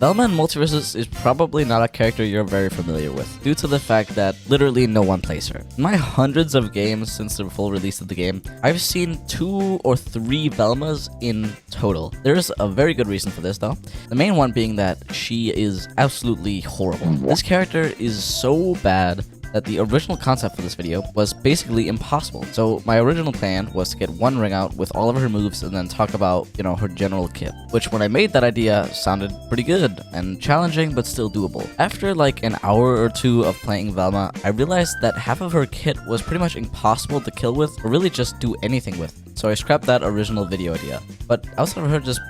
Velma in Multiversus is probably not a character you're very familiar with, due to the fact that literally no one plays her. In my hundreds of games since the full release of the game, I've seen 2 or 3 Velmas in total. There's a very good reason for this though. The main one being that she is absolutely horrible. This character is so bad that the original concept for this video was basically impossible. So my original plan was to get one ring out with all of her moves and then talk about, her general kit, which when I made that idea sounded pretty good and challenging but still doable. After like an hour or 2 of playing Velma, I realized that half of her kit was pretty much impossible to kill with or really just do anything with. So I scrapped that original video idea. But outside of her just,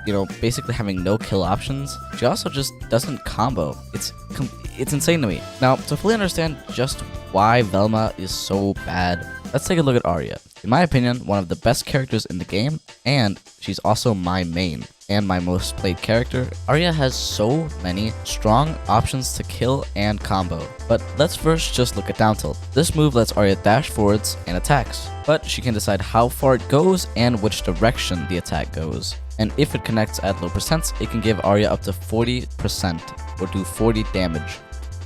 basically having no kill options, she also just doesn't combo. It's insane to me. Now, to fully understand just why Velma is so bad, let's take a look at Arya. In my opinion, one of the best characters in the game, and she's also my main and my most played character. Arya has so many strong options to kill and combo. But let's first just look at down tilt. This move lets Arya dash forwards and attacks, but she can decide how far it goes and which direction the attack goes. And if it connects at low percents, it can give Arya up to 40% or do 40 damage.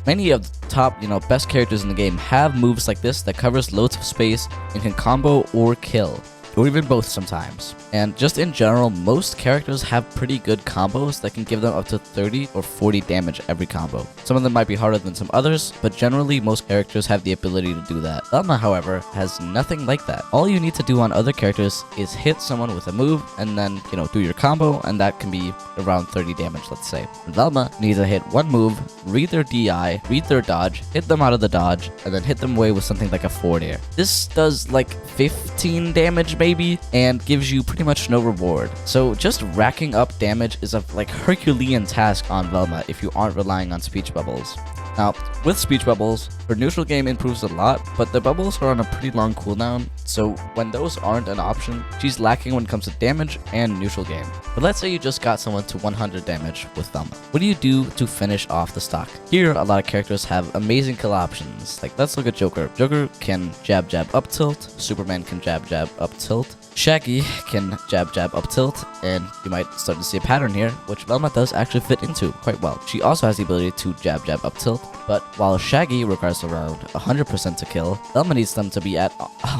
Many of the top, best characters in the game have moves like this that covers loads of space and can combo or kill, or even both sometimes. And just in general, most characters have pretty good combos that can give them up to 30 or 40 damage every combo. Some of them might be harder than some others, but generally most characters have the ability to do that. Velma, however, has nothing like that. All you need to do on other characters is hit someone with a move and then, do your combo, and that can be around 30 damage, let's say. And Velma needs to hit one move, read their DI, read their dodge, hit them out of the dodge, and then hit them away with something like a forward air. This does like 15 damage maybe, and gives you pretty much no reward. So just racking up damage is a Herculean task on Velma if you aren't relying on speech bubbles. Now, with speech bubbles, her neutral game improves a lot, but the bubbles are on a pretty long cooldown, so when those aren't an option, she's lacking when it comes to damage and neutral game. But let's say you just got someone to 100 damage with Velma. What do you do to finish off the stock? Here, a lot of characters have amazing kill options. Like, let's look at Joker. Joker can jab jab up tilt, Superman can jab jab up tilt, Shaggy can jab jab up tilt, and you might start to see a pattern here, which Velma does actually fit into quite well. She also has the ability to jab jab up tilt, but while Shaggy requires around 100% to kill, Velma needs them to be at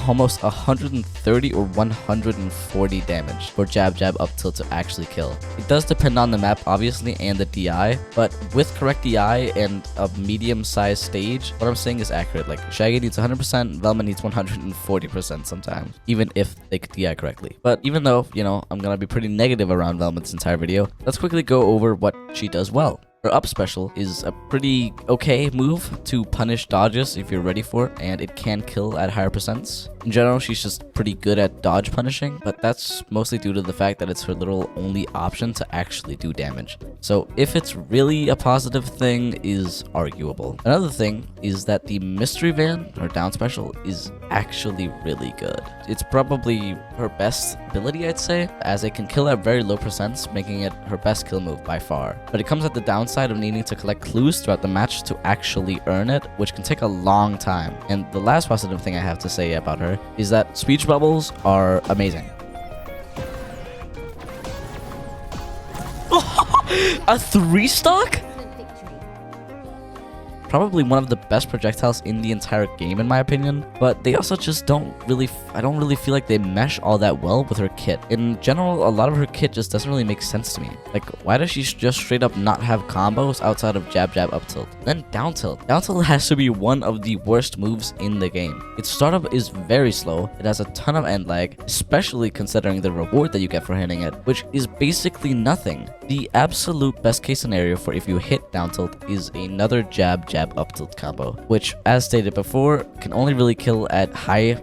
almost 130 or 140 damage for jab jab up tilt to actually kill. It does depend on the map obviously and the DI, but with correct DI and a medium-sized stage, what I'm saying is accurate. Like Shaggy needs 100%, Velma needs 140% sometimes, even if they could DI correctly. But even though, I'm gonna be pretty negative around Velma this entire video, let's quickly go over what she does well. Her up special is a pretty okay move to punish dodges if you're ready for it, and it can kill at higher percents. In general, she's just pretty good at dodge punishing, but that's mostly due to the fact that it's her little only option to actually do damage. So if it's really a positive thing is arguable. Another thing is that the mystery van, her down special, is actually really good. It's probably her best ability, I'd say, as it can kill at very low percents, making it her best kill move by far. But it comes at the downside of needing to collect clues throughout the match to actually earn it, which can take a long time. And the last positive thing I have to say about her is that speech bubbles are amazing. A 3-stock? Probably one of the best projectiles in the entire game in my opinion, but they also just I don't really feel like they mesh all that well with her kit. In general, a lot of her kit just doesn't really make sense to me. Like, why does she just straight up not have combos outside of jab jab up tilt? Then down tilt. Down tilt has to be one of the worst moves in the game. Its startup is very slow, it has a ton of end lag, especially considering the reward that you get for hitting it, which is basically nothing. The absolute best case scenario for if you hit down tilt is another jab jab up tilt combo, which as stated before can only really kill at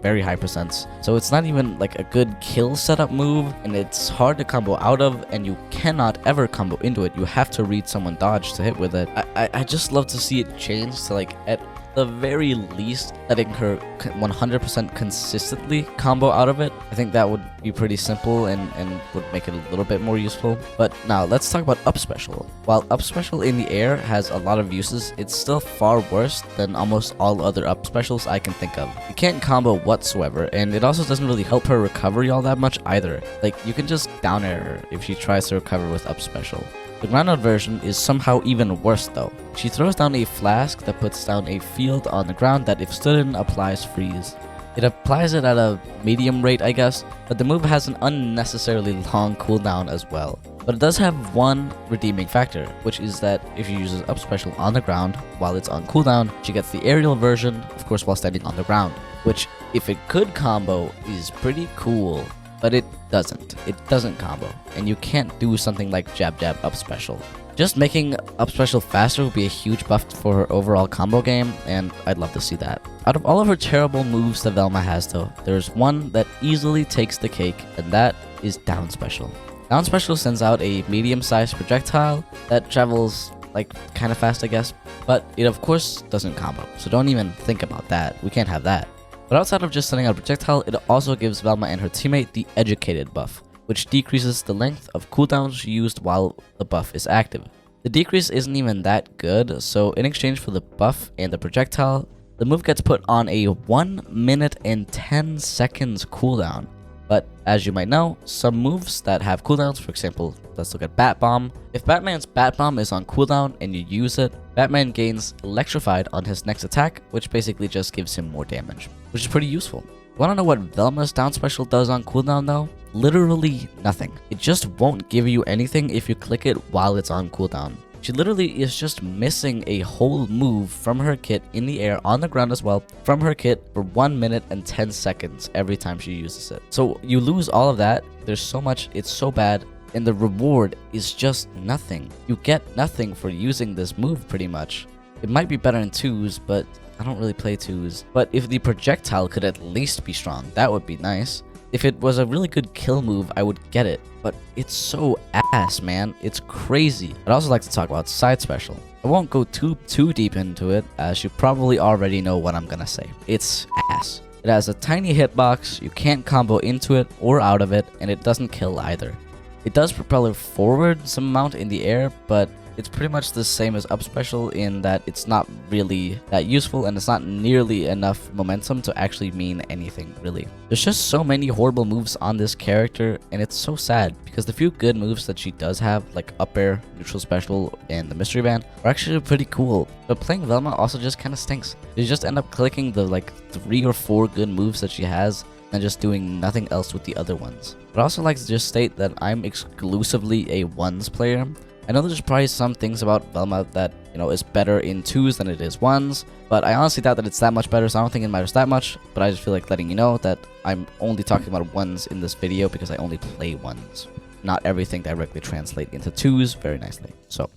very high percents. So it's not even like a good kill setup move, and it's hard to combo out of, and you cannot ever combo into it. You have to read someone dodge to hit with it. I just love to see it change to like at the very least letting her 100% consistently combo out of it. I think that would be pretty simple and would make it a little bit more useful. But now let's talk about up special. While up special in the air has a lot of uses, it's still far worse than almost all other up specials I can think of. You can't combo whatsoever, and it also doesn't really help her recovery all that much either. Like, you can just down air her if she tries to recover with up special. The grounded version is somehow even worse though. She throws down a flask that puts down a field on the ground that if stood in applies freeze. It applies it at a medium rate, I guess, but the move has an unnecessarily long cooldown as well. But it does have one redeeming factor, which is that if she uses up special on the ground while it's on cooldown, she gets the aerial version, of course while standing on the ground, which if it could combo is pretty cool, but it doesn't. It doesn't combo, and you can't do something like jab jab up special. Just making up special faster would be a huge buff for her overall combo game, and I'd love to see that. Out of all of her terrible moves that Velma has though, there's one that easily takes the cake, and that is down special. Down special sends out a medium-sized projectile that travels like kinda fast I guess, but it of course doesn't combo, so don't even think about that. We can't have that. But outside of just sending out a projectile, it also gives Velma and her teammate the educated buff, which decreases the length of cooldowns used while the buff is active. The decrease isn't even that good, so in exchange for the buff and the projectile, the move gets put on a 1 minute and 10 seconds cooldown. But as you might know, some moves that have cooldowns, for example, let's look at Bat Bomb. If Batman's Bat Bomb is on cooldown and you use it, Batman gains electrified on his next attack, which basically just gives him more damage, which is pretty useful. Wanna know what Velma's down special does on cooldown though? Literally nothing. It just won't give you anything if you click it while it's on cooldown. She literally is just missing a whole move from her kit in the air on the ground as well from her kit for 1 minute and 10 seconds every time she uses it. So you lose all of that. There's so much, it's so bad, and the reward is just nothing. You get nothing for using this move pretty much. It might be better in 2s, but I don't really play 2s. But if the projectile could at least be strong, that would be nice. If it was a really good kill move, I would get it. But it's so ass, man. It's crazy. I'd also like to talk about side special. I won't go too deep into it, as you probably already know what I'm gonna say. It's ass. It has a tiny hitbox, you can't combo into it or out of it, and it doesn't kill either. It does propel her forward some amount in the air, but it's pretty much the same as up special in that it's not really that useful and it's not nearly enough momentum to actually mean anything really. There's just so many horrible moves on this character, and it's so sad because the few good moves that she does have, like up air, neutral special, and the mystery band, are actually pretty cool. But playing Velma also just kind of stinks. You just end up clicking the like 3 or 4 good moves that she has and just doing nothing else with the other ones. But I also like to just state that I'm exclusively a 1s player. I know there's probably some things about Velma that, you know, is better in 2s than it is 1s, but I honestly doubt that it's that much better, so I don't think it matters that much. But I just feel like letting you know that I'm only talking about 1s in this video because I only play 1s. Not everything directly translates into 2s very nicely. So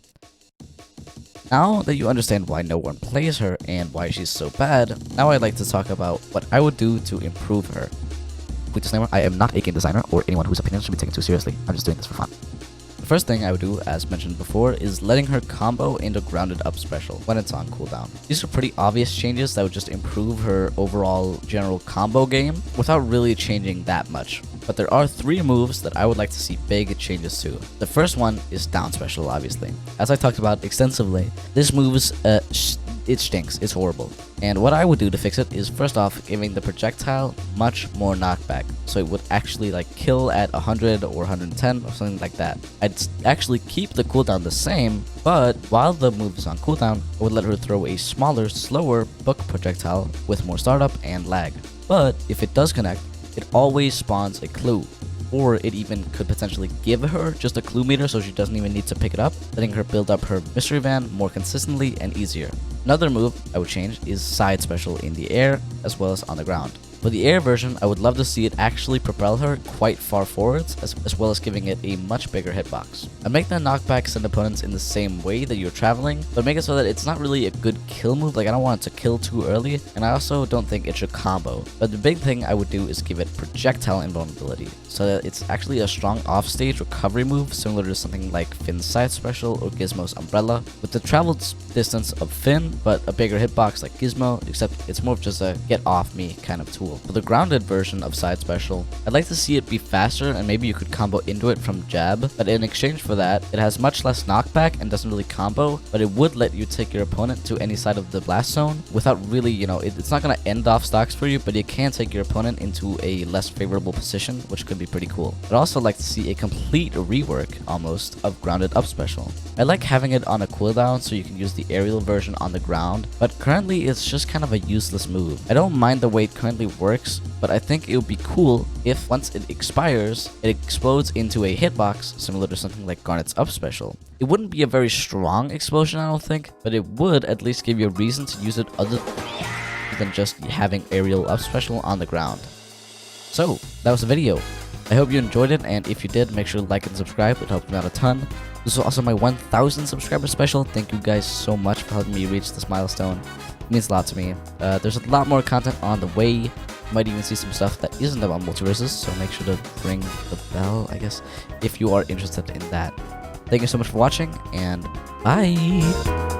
now that you understand why no one plays her and why she's so bad, now I'd like to talk about what I would do to improve her. Quick disclaimer, I am not a game designer or anyone whose opinions should be taken too seriously. I'm just doing this for fun. The first thing I would do, as mentioned before, is letting her combo into grounded up special when it's on cooldown. These are pretty obvious changes that would just improve her overall general combo game without really changing that much. But there are 3 moves that I would like to see big changes to. The first one is down special, obviously. As I talked about extensively, this move's it stinks, it's horrible. And what I would do to fix it is first off giving the projectile much more knockback, so it would actually like kill at 100 or 110 or something like that. I'd actually keep the cooldown the same, but while the move is on cooldown, I would let her throw a smaller, slower book projectile with more startup and lag. But if it does connect, it always spawns a clue. Or it even could potentially give her just a clue meter so she doesn't even need to pick it up, letting her build up her mystery van more consistently and easier. Another move I would change is side special in the air as well as on the ground. For the air version, I would love to see it actually propel her quite far forwards, as well as giving it a much bigger hitbox. I'd make the knockback send opponents in the same way that you're traveling, but make it so that it's not really a good kill move. Like, I don't want it to kill too early, and I also don't think it should combo. But the big thing I would do is give it projectile invulnerability, so that it's actually a strong offstage recovery move similar to something like Finn's side special or Gizmo's umbrella, with the travel distance of Finn, but a bigger hitbox like Gizmo, except it's more of just a get off me kind of tool. special. For the grounded version of side special, I'd like to see it be faster and maybe you could combo into it from jab, but in exchange for that, it has much less knockback and doesn't really combo, but it would let you take your opponent to any side of the blast zone without really, it's not going to end off stocks for you, but you can take your opponent into a less favorable position, which could be pretty cool. I'd also like to see a complete rework, almost, of grounded up special. I like having it on a cooldown so you can use the aerial version on the ground, but currently it's just kind of a useless move. I don't mind the way it currently works, but I think it would be cool if once it expires, it explodes into a hitbox similar to something like Garnet's up special. It wouldn't be a very strong explosion, I don't think, but it would at least give you a reason to use it other than just having aerial up special on the ground. So, that was the video. I hope you enjoyed it, and if you did, make sure to like and subscribe. It helps me out a ton. This is also my 1,000 subscriber special. Thank you guys so much for helping me reach this milestone. It means a lot to me. There's a lot more content on the way. You might even see some stuff that isn't about Multiversus, so make sure to ring the bell, I guess, if you are interested in that. Thank you so much for watching, and bye!